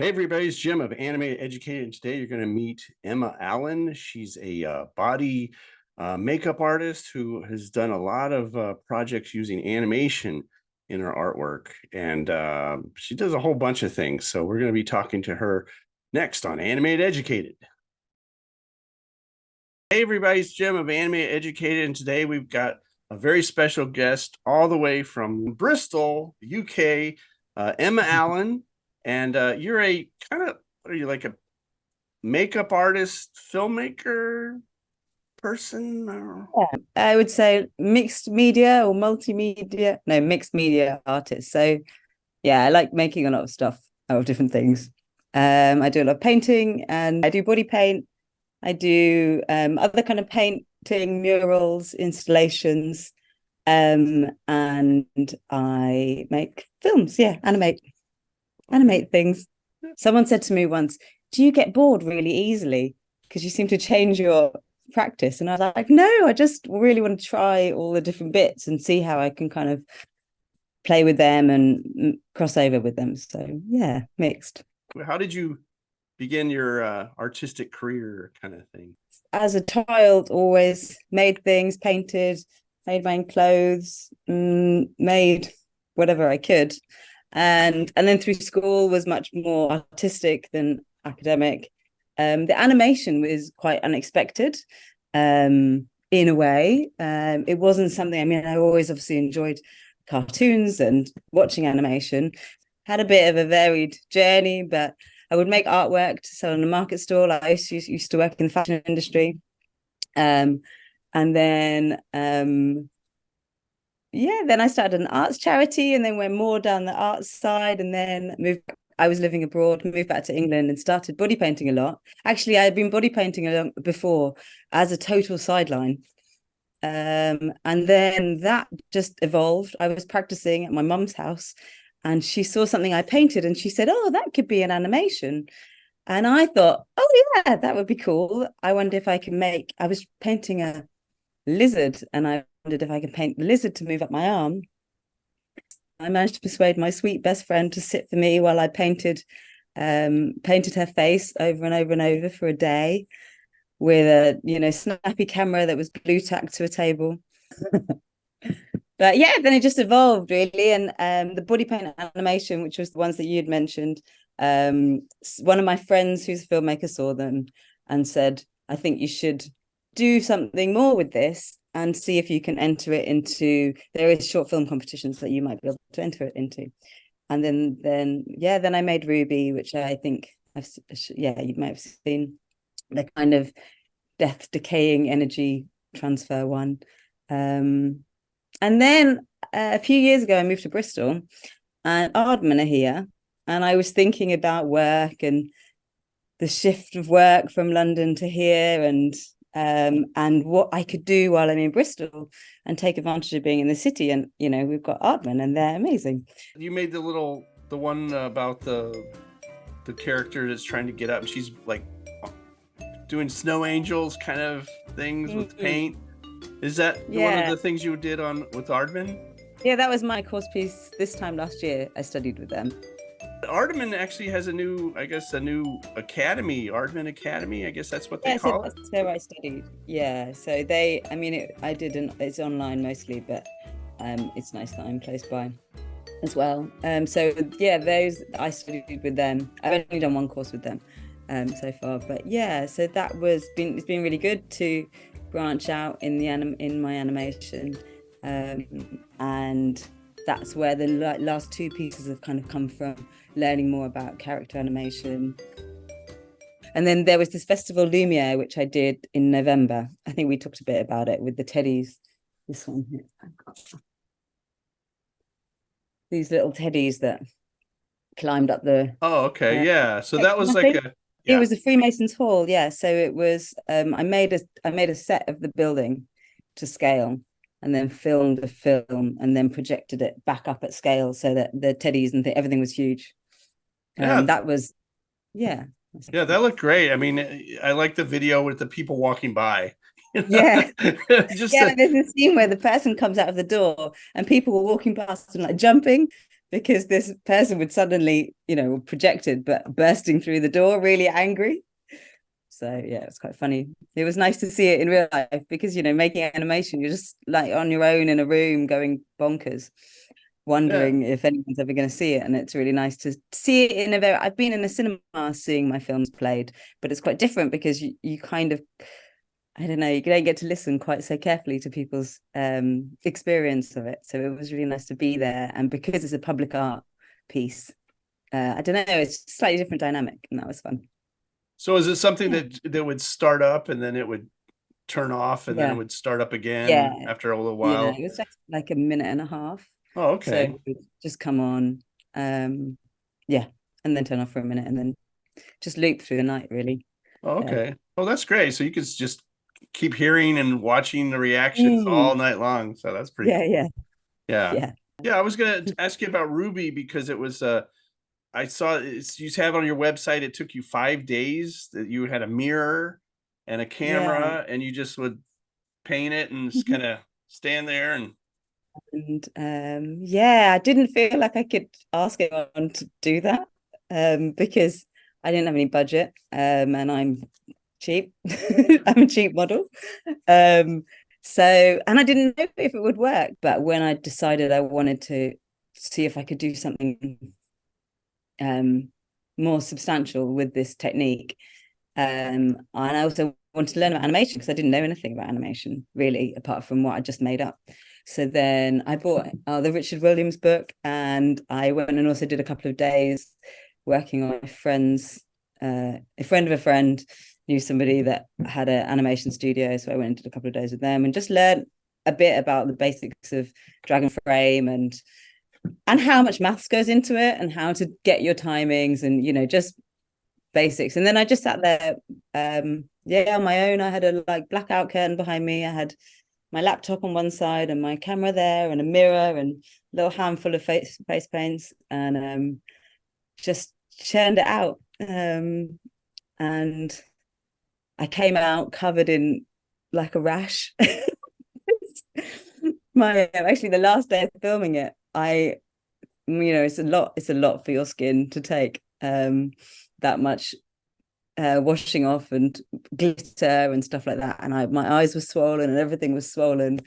Hey everybody, it's Jim of Animateducated, and today you're going to meet Emma Allen. She's a body makeup artist who has done a lot of projects using animation in her artwork, and she does a whole bunch of things. So we're going to be talking to her next on Animateducated. Hey everybody, it's Jim of Animateducated, and today we've got a very special guest all the way from Bristol, UK, Emma Allen. And you're a kind of, what are you, like a makeup artist, filmmaker person? Or... Yeah, I would say mixed media or multimedia. No, mixed media artist. So yeah, I like making a lot of stuff out of different things. I do a lot of painting and I do body paint. I do other kind of painting, murals, installations, and I make films. Yeah, animate things. Someone said to me once, "Do you get bored really easily? Because you seem to change your practice." And I was like, "No, I just really want to try all the different bits and see how I can kind of play with them and cross over with them." So yeah, mixed. How did you begin your artistic career kind of thing? As a child, always made things, painted, made my own clothes, made whatever I could. And then through school was much more artistic than academic. The animation was quite unexpected, in a way. It wasn't something. I mean, I always obviously enjoyed cartoons and watching animation. Had a bit of a varied journey, but I would make artwork to sell in a market stall. I used to work in the fashion industry, um, and then yeah, then I started an arts charity and then went more down the arts side and then moved. I was living abroad, moved back to England and started body painting a lot. Actually, I had been body painting a lot before as a total sideline. And then that just evolved. I was practicing at my mum's house and she saw something I painted and she said, "Oh, that could be an animation." And I thought, "Oh, yeah, that would be cool. I wonder if I can make." I was painting a lizard and I wondered if I could paint the lizard to move up my arm. I managed to persuade my sweet best friend to sit for me while I painted her face over and over and over for a day with a snappy camera that was blue tacked to a table. But yeah, then it just evolved really, and the body paint animation, which was the ones that you had mentioned. One of my friends who's a filmmaker saw them and said, "I think you should do something more with this and see if you can enter it into." There is short film competitions that you might be able to enter it into. And then I made Ruby, which I think you might have seen, the kind of death decaying energy transfer one. And then a few years ago, I moved to Bristol, and Aardman are here. And I was thinking about work and the shift of work from London to here, and what I could do while I'm in Bristol and take advantage of being in the city. And we've got Aardman, and they're amazing. You made the one about the character that's trying to get up, and she's like doing snow angels kind of things with paint. Is that one of Yeah. the things you did on with Aardman? Yeah, that was my course piece this time last year. I studied with them. Aardman actually has a new, I guess, a new academy, Aardman Academy. I guess that's what they Yeah, so call it. that's where I studied. Yeah, so I didn't, it's online mostly, but it's nice that I'm close by as well. So yeah, those I studied with them. I've only done one course with them so far, but yeah, so it's been really good to branch out in my animation, and that's where the last two pieces have kind of come from, learning more about character animation. And then there was this festival Lumiere, which I did in November. I think we talked a bit about it with the teddies. This one here. These little teddies that climbed up the. Oh, okay, Uh, yeah. So that was like a it yeah. was a Freemasons Hall, yeah. So it was. I made a set of the building to scale, and then filmed a film, and then projected it back up at scale so that the teddies and everything was huge. Yeah, That was yeah. yeah, that looked great. I mean, I like the video with the people walking by. Yeah. Just Yeah, there's a scene where the person comes out of the door and people were walking past and like jumping. because this person would suddenly, projected, but bursting through the door, really angry. So yeah, it's quite funny. It was nice to see it in real life because making animation, you're just like on your own in a room going bonkers, Yeah. wondering if anyone's ever going to see it. And it's really nice to see it in a very. I've been in a cinema seeing my films played, but it's quite different because you kind of, I don't know, you don't get to listen quite so carefully to people's experience of it. So it was really nice to be there, and because it's a public art piece, I don't know, it's a slightly different dynamic, and that was fun. So is it something Yeah, that would start up and then it would turn off and then it yeah, would start up yeah, again after a little yeah. while? It was just like a minute and a half, Oh, so it okay. would just come on, um, yeah, and then turn off for a minute, and then just loop through the night, really. Oh, Uh, okay. Oh, that's great. So you could just keep hearing and watching the reactions all mm, night long. So that's pretty yeah, cool. yeah, Yeah. yeah, Yeah, I was gonna ask you about Ruby because it was I saw you have on your website it took you 5 days that you had a mirror and a yeah. camera and you just would paint it and just kind of stand there and And yeah, I didn't feel like I could ask anyone to do that because I didn't have any budget and I'm cheap. I'm a cheap model. Um, and I didn't know if it would work, but when I decided I wanted to see if I could do something um, more substantial with this technique, and I also wanted to learn about animation because I didn't know anything about animation really, apart from what I just made up. So then I bought the Richard Williams book, and I went and also did a couple of days working on my friends. A friend of a friend knew somebody that had an animation studio, so I went and did a couple of days with them and just learned a bit about the basics of Dragon Frame and how much maths goes into it and how to get your timings and just basics. And then I just sat there, yeah, on my own. I had a like blackout curtain behind me. I had my laptop on one side and my camera there and a mirror and a little handful of face paints and just churned it out. And I came out covered in like a rash. My actually the last day of filming it, it's a lot for your skin to take that much washing off and glitter and stuff like that. And my eyes were swollen and everything was swollen.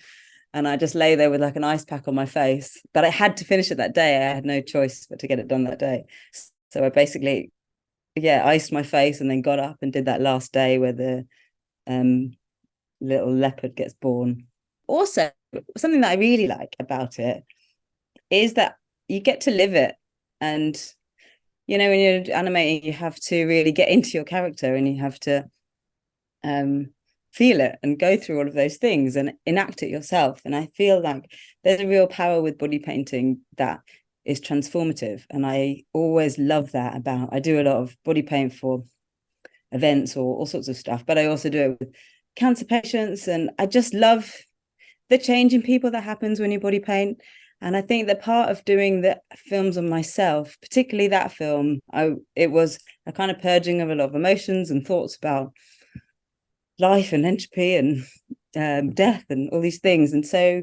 And I just lay there with like an ice pack on my face. But I had to finish it that day. I had no choice but to get it done that day. So I basically, yeah, iced my face and then got up and did that last day where the um, little leopard gets born. Also, something that I really like about it is that you get to live it. And when you're animating, you have to really get into your character and you have to um, feel it and go through all of those things and enact it yourself. And I feel like there's a real power with body painting that is transformative. And I always love that about, I do a lot of body paint for events or all sorts of stuff, but I also do it with cancer patients. And I just love the change in people that happens when you body paint. And I think that part of doing the films on myself, particularly that film, it was a kind of purging of a lot of emotions and thoughts about life and entropy and death and all these things. And so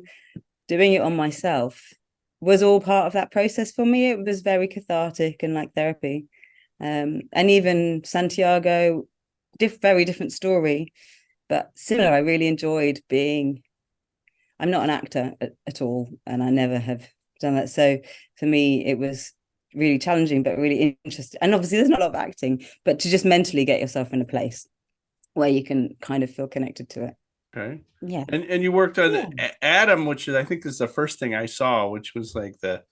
doing it on myself was all part of that process for me. It was very cathartic and like therapy. And even Santiago, very different story, but similar. I really enjoyed being. I'm not an actor at all, and I never have done that. So for me, it was really challenging, but really interesting. And obviously, there's not a lot of acting, but to just mentally get yourself in a place where you can kind of feel connected to it. okay. Yeah. And you worked on Yeah. Adam, which is I think this is the first thing I saw, which was like the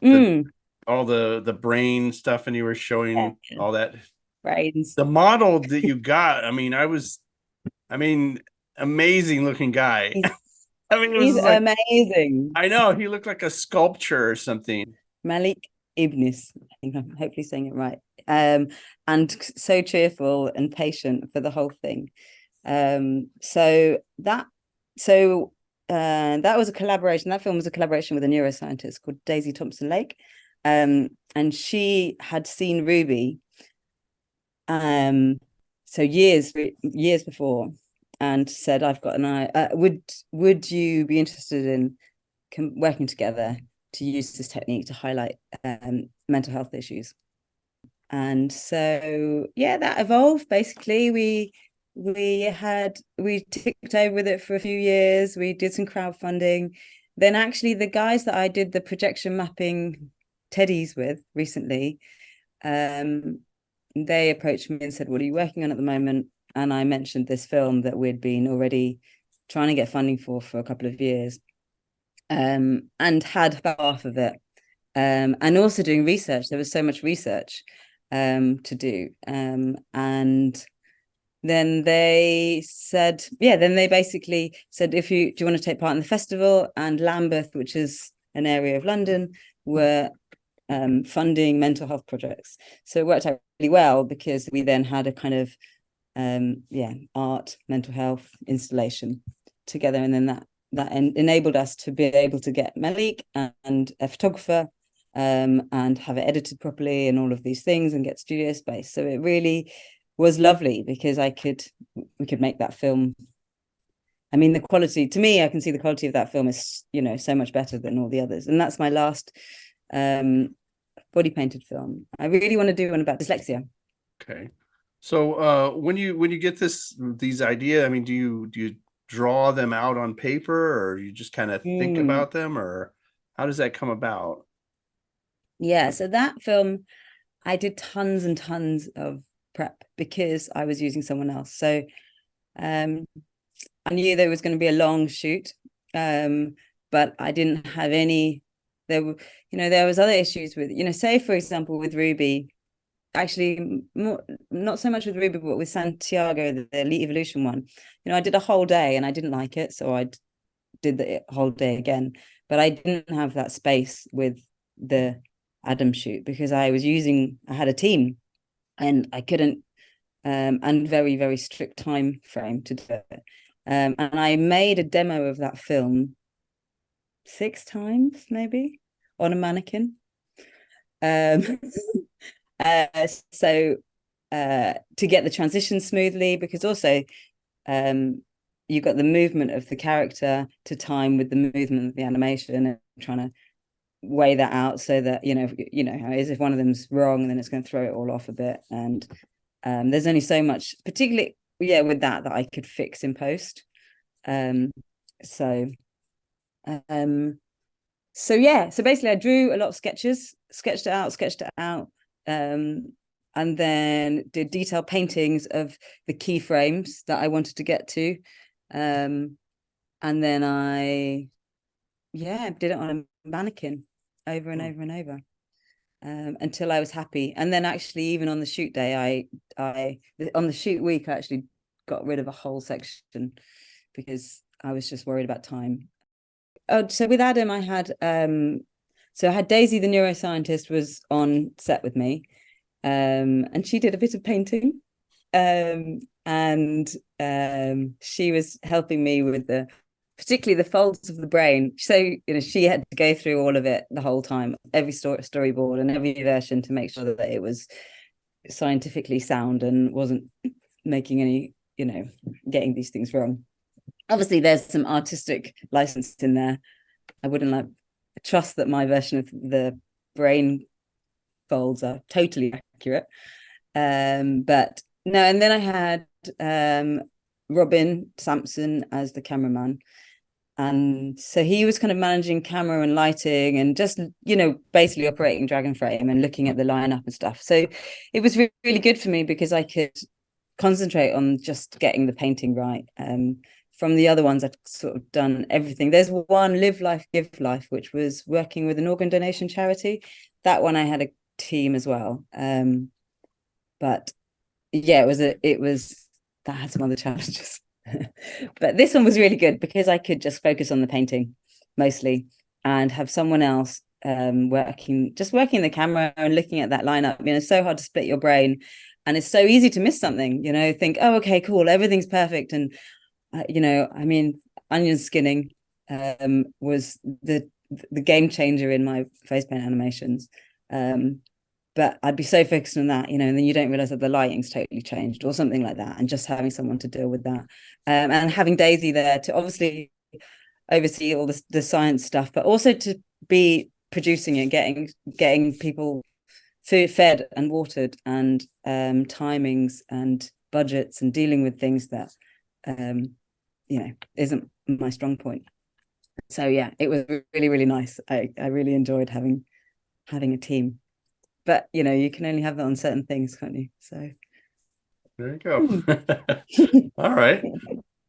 Mm, all the brain stuff and you were yeah. showing all that. Brains. The model that you got, I mean, amazing looking guy. He's I mean, it was he's just like amazing. I know he looked like a sculpture or something. Malik Ibnis. I think I'm hopefully saying it right. And so cheerful and patient for the whole thing. So that was a collaboration. That film was a collaboration with a neuroscientist called Daisy Thompson Lake. And she had seen Ruby so years before and said, I've got an eye. Would you be interested in working together? to use this technique to highlight mental health issues. And so yeah, that evolved. Basically, we ticked over with it for a few years. We did some crowdfunding. Then actually the guys that I did the projection mapping teddies with recently, they approached me and said, what are you working on at the moment? And I mentioned this film that we'd been already trying to get funding for a couple of years, and had about half of it. And also doing research. There was so much research to do. And then they said, yeah, then they basically said, do you want to take part in the festival? And Lambeth, which is an area of London, were funding mental health projects. So it worked out really well because we then had a kind of art, mental health installation together. And then that enabled us to be able to get Malik and a photographer, and have it edited properly and all of these things, and get studio space. So it really was lovely because we could make that film. I mean, the quality, to me, I can see the quality of that film is, so much better than all the others. And that's my last body painted film. I really want to do one about dyslexia. Okay. So when you get these ideas, I mean, do you draw them out on paper, or you just kind of think Mm. about them, or how does that come about? Yeah, so that film, I did tons and tons of prep because I was using someone else. So um, I knew there was going to be a long shoot, but I didn't have any. There were, there was other issues with, say for example with Ruby, actually more, not so much with Ruby, but with Santiago, the Elite Evolution one. I did a whole day and I didn't like it, so I did the whole day again. But I didn't have that space with the Adam shoot because I had a team and I couldn't, and very, very strict time frame to do it. And I made a demo of that film 6 times, maybe, on a mannequin. Um, so to get the transition smoothly, because also you got the movement of the character to time with the movement of the animation, and trying to weigh that out so that how it is, if one of them's wrong, then it's going to throw it all off a bit. And there's only so much, particularly with that I could fix in post. So um so basically I drew a lot of sketches, sketched it out, and then did detailed paintings of the key frames that I wanted to get to, and then I did it on a mannequin over and over and over, until I was happy. And then actually even on the shoot day, I on the shoot week I actually got rid of a whole section because I was just worried about time. So with Adam, I had Daisy, the neuroscientist, was on set with me, and she did a bit of painting, and she was helping me with particularly the folds of the brain. So she had to go through all of it the whole time, every storyboard and every version, to make sure that it was scientifically sound and wasn't making any, getting these things wrong. Obviously, there's some artistic license in there. I wouldn't trust that my version of the brain folds are totally accurate. But no, and then I had Robin Sampson as the cameraman. And so he was kind of managing camera and lighting and just, basically operating Dragon Frame and looking at the lineup and stuff. So it was really good for me because I could concentrate on just getting the painting right. From the other ones, I've sort of done everything. There's one, Live Life, Give Life, which was working with an organ donation charity. That one I had a team as well. But yeah, that had some other challenges. But this one was really good because I could just focus on the painting mostly and have someone else working the camera and looking at that lineup. It's so hard to split your brain, and it's so easy to miss something. Think, oh, okay, cool, everything's perfect, and onion skinning was the game changer in my face paint animations. But I'd be so focused on that, and then you don't realize that the lighting's totally changed or something like that. And just having someone to deal with that, and having Daisy there to obviously oversee all the science stuff, but also to be producing it, getting people food fed and watered, and timings and budgets, and dealing with things that isn't my strong point. So yeah, it was really, really nice. I really enjoyed having a team. But you can only have that on certain things, can't you? So There you go. hmm. All right.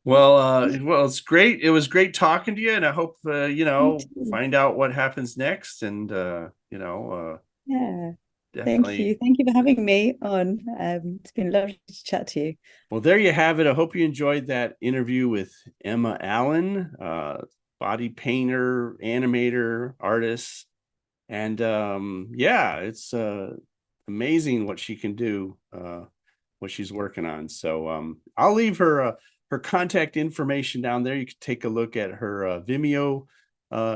Well, it's great. It was great talking to you, and I hope Me too. find out what happens next, and Yeah. Thank definitely. you. Thank you for having me on. It's been lovely to chat to you. Well, there you have it. I hope you enjoyed that interview with Emma Allen, body painter, animator, artist, and yeah, it's amazing what she can do, what she's working on. So I'll leave her contact information down there. You can take a look at her Vimeo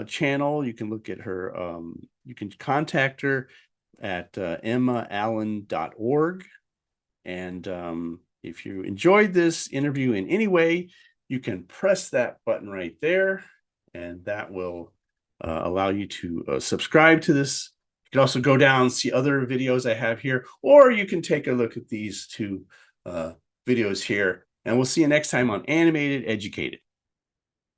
channel. You can look at her. You can contact her at emmaallen.org. And if you enjoyed this interview in any way, you can press that button right there, and that will allow you to subscribe to this. You can also go down and see other videos I have here, or you can take a look at these two videos here. And we'll see you next time on Animated Educated.